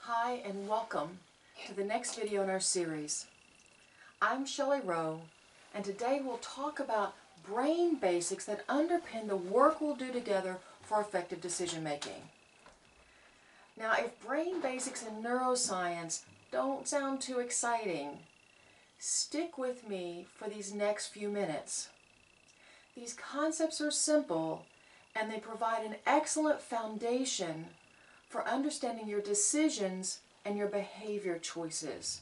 Hi and welcome to the next video in our series. I'm Shelley and today we'll talk about brain basics that underpin the work we'll do together for effective decision making. Now, if brain basics in neuroscience don't sound too exciting, stick with me for these next few minutes. These concepts are simple and they provide an excellent foundation for understanding your decisions and your behavior choices.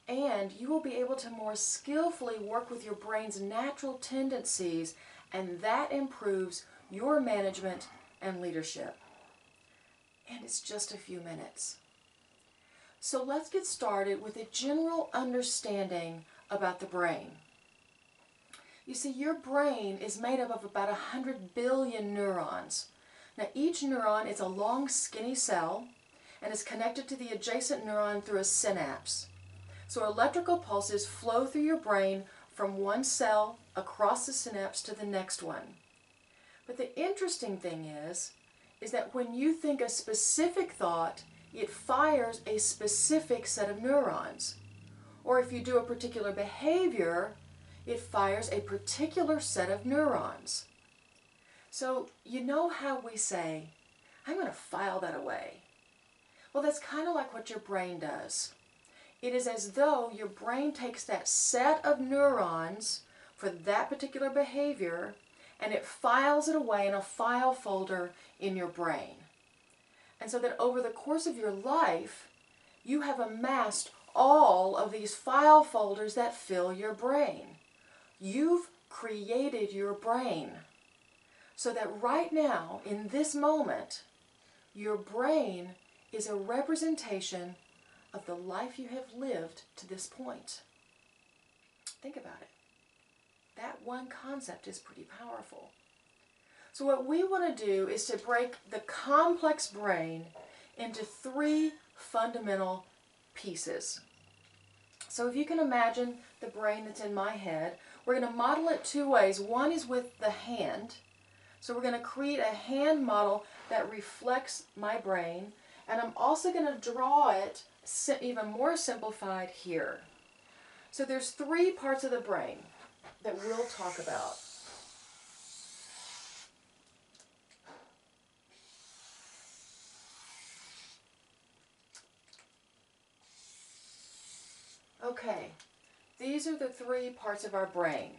And you will be able to more skillfully work with your brain's natural tendencies, and that improves your management and leadership. And it's just a few minutes. So let's get started with a general understanding about the brain. You see, your brain is made up of about 100 billion neurons. Now, each neuron is a long, skinny cell and is connected to the adjacent neuron through a synapse. So electrical pulses flow through your brain from one cell across the synapse to the next one. But the interesting thing is that when you think a specific thought, it fires a specific set of neurons. Or if you do a particular behavior, it fires a particular set of neurons. So you know how we say, I'm going to file that away. Well, that's kind of like what your brain does. It is as though your brain takes that set of neurons for that particular behavior and it files it away in a file folder in your brain. And so that over the course of your life, you have amassed all of these file folders that fill your brain. You've created your brain. So that right now, in this moment, your brain is a representation of the life you have lived to this point. Think about it. That one concept is pretty powerful. So what we want to do is to break the complex brain into three fundamental pieces. So if you can imagine the brain that's in my head, we're going to model it two ways. One is with the hand. So we're going to create a hand model that reflects my brain, and I'm also going to draw it even more simplified here. So there's three parts of the brain that we'll talk about. Okay, these are the three parts of our brain.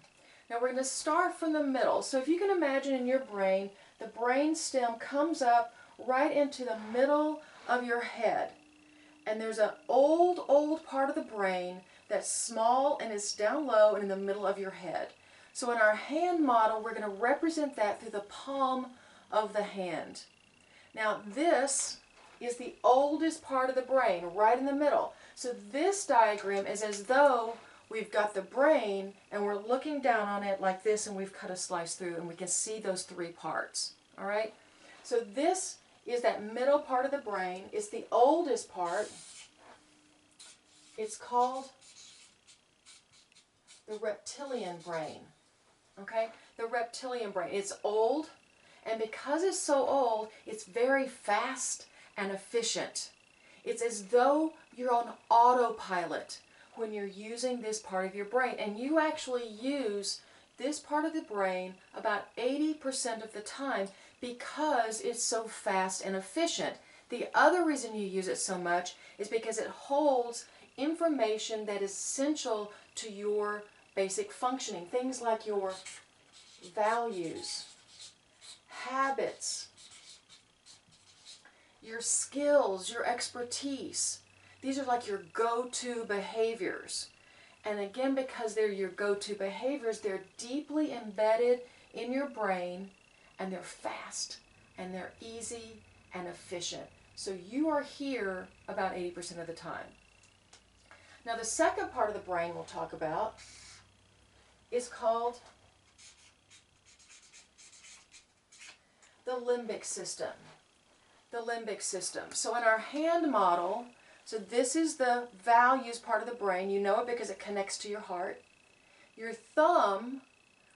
Now we're going to start from the middle. So if you can imagine in your brain, the brain stem comes up right into the middle of your head. And there's an old part of the brain that's small and is down low and in the middle of your head. So in our hand model, we're going to represent that through the palm of the hand. Now this is the oldest part of the brain, right in the middle. So this diagram is as though we've got the brain and we're looking down on it like this, and we've cut a slice through and we can see those three parts. All right? So this is that middle part of the brain. It's the oldest part. It's called the reptilian brain. Okay? The reptilian brain. It's old, and because it's so old, it's very fast and efficient. It's as though you're on autopilot when you're using this part of your brain. And you actually use this part of the brain about 80% of the time because it's so fast and efficient. The other reason you use it so much is because it holds information that is essential to your basic functioning. Things like your values, habits, your skills, your expertise. These are like your go-to behaviors. And again, because they're your go-to behaviors, they're deeply embedded in your brain, and they're fast, and they're easy and efficient. So you are here about 80% of the time. Now the second part of the brain we'll talk about is called the limbic system. The limbic system. So in our hand model, so this is the values part of the brain. You know it because it connects to your heart. Your thumb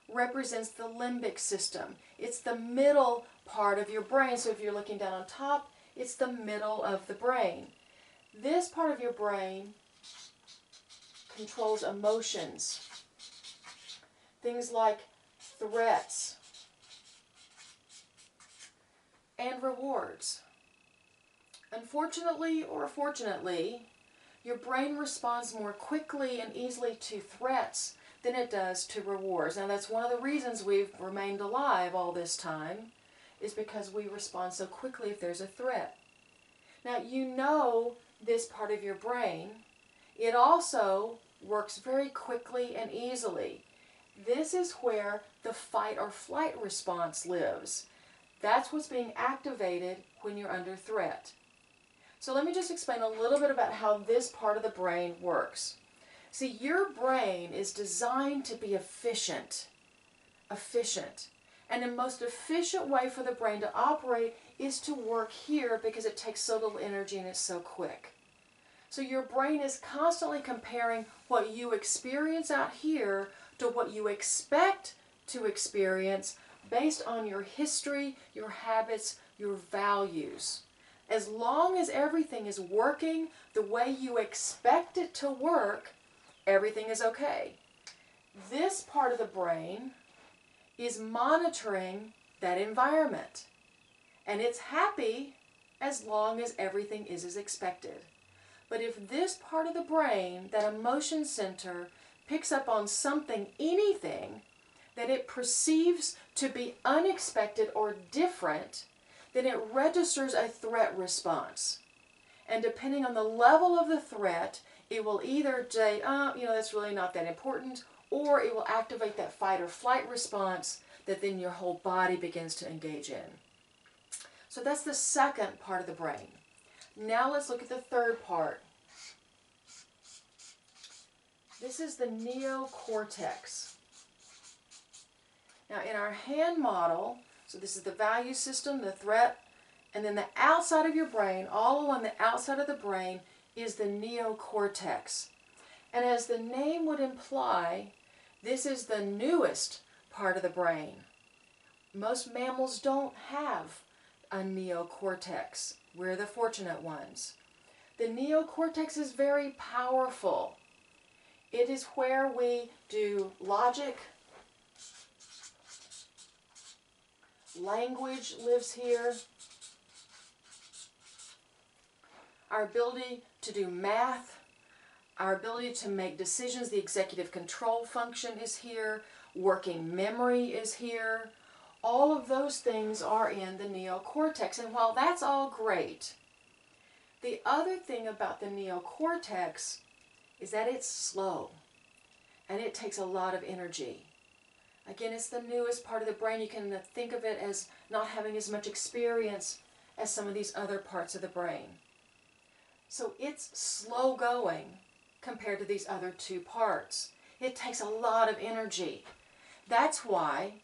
represents the limbic system. It's the middle part of your brain. So if you're looking down on top, It's the middle of the brain. This part of your brain controls emotions. Things like threats and rewards. Unfortunately or fortunately, your brain responds more quickly and easily to threats than it does to rewards. Now that's one of the reasons we've remained alive all this time, is because we respond so quickly if there's a threat. Now you know this part of your brain. It also works very quickly and easily. This is where the fight or flight response lives. That's what's being activated when you're under threat. So let me just explain a little bit about how this part of the brain works. See, your brain is designed to be efficient. And the most efficient way for the brain to operate is to work here because it takes so little energy and it's so quick. So your brain is constantly comparing what you experience out here to what you expect to experience based on your history, your habits, your values. As long as everything is working the way you expect it to work, everything is okay. This part of the brain is monitoring that environment. And it's happy as long as everything is as expected. But if this part of the brain, that emotion center, picks up on something, anything, that it perceives to be unexpected or different, then it registers a threat response. And depending on the level of the threat, it will either say, that's really not that important, or it will activate that fight or flight response that then your whole body begins to engage in. So that's the second part of the brain. Now let's look at the third part. This is the neocortex. Now in our hand model, so this is the value system, the threat, and then the outside of your brain, all along the outside of the brain, is the neocortex. And as the name would imply, this is the newest part of the brain. Most mammals don't have a neocortex. We're the fortunate ones. The neocortex is very powerful. It is where we do logic. Language lives here. Our ability to do math, our ability to make decisions, the executive control function is here. Working memory is here. All of those things are in the neocortex. And while that's all great, the other thing about the neocortex is that it's slow and it takes a lot of energy. Again, it's the newest part of the brain. You can think of it as not having as much experience as some of these other parts of the brain. So it's slow going compared to these other two parts. It takes a lot of energy. That's why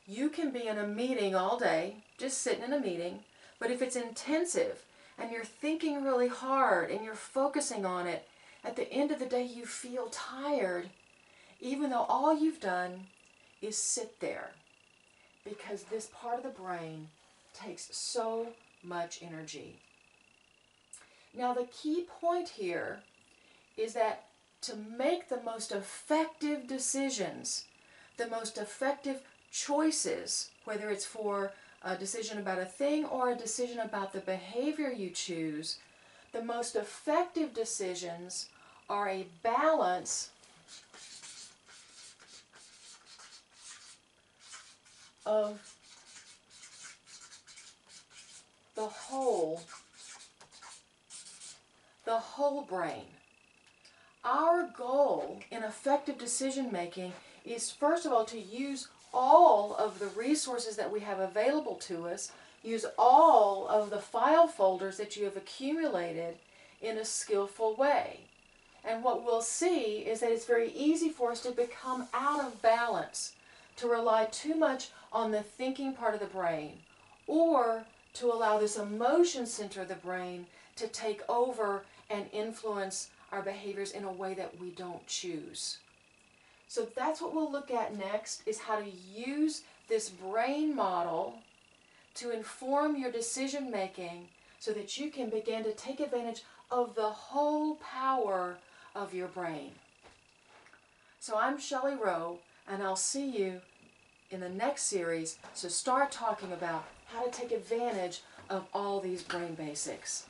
you can be in a meeting all day, just sitting in a meeting, but if it's intensive and you're thinking really hard and you're focusing on it, at the end of the day you feel tired, even though all you've done is sit there, because this part of the brain takes so much energy. Now the key point here is that to make the most effective decisions, the most effective choices, whether it's for a decision about a thing or a decision about the behavior you choose, the most effective decisions are a balance of the whole brain. Our goal in effective decision making is, first of all, to use all of the resources that we have available to us, use all of the file folders that you have accumulated in a skillful way. And what we'll see is that it's very easy for us to become out of balance, to rely too much on the thinking part of the brain, or to allow this emotion center of the brain to take over and influence our behaviors in a way that we don't choose. So that's what we'll look at next, is how to use this brain model to inform your decision making so that you can begin to take advantage of the whole power of your brain. So I'm Shelley Rowe, and I'll see you in the next series. So start talking about how to take advantage of all these brain basics.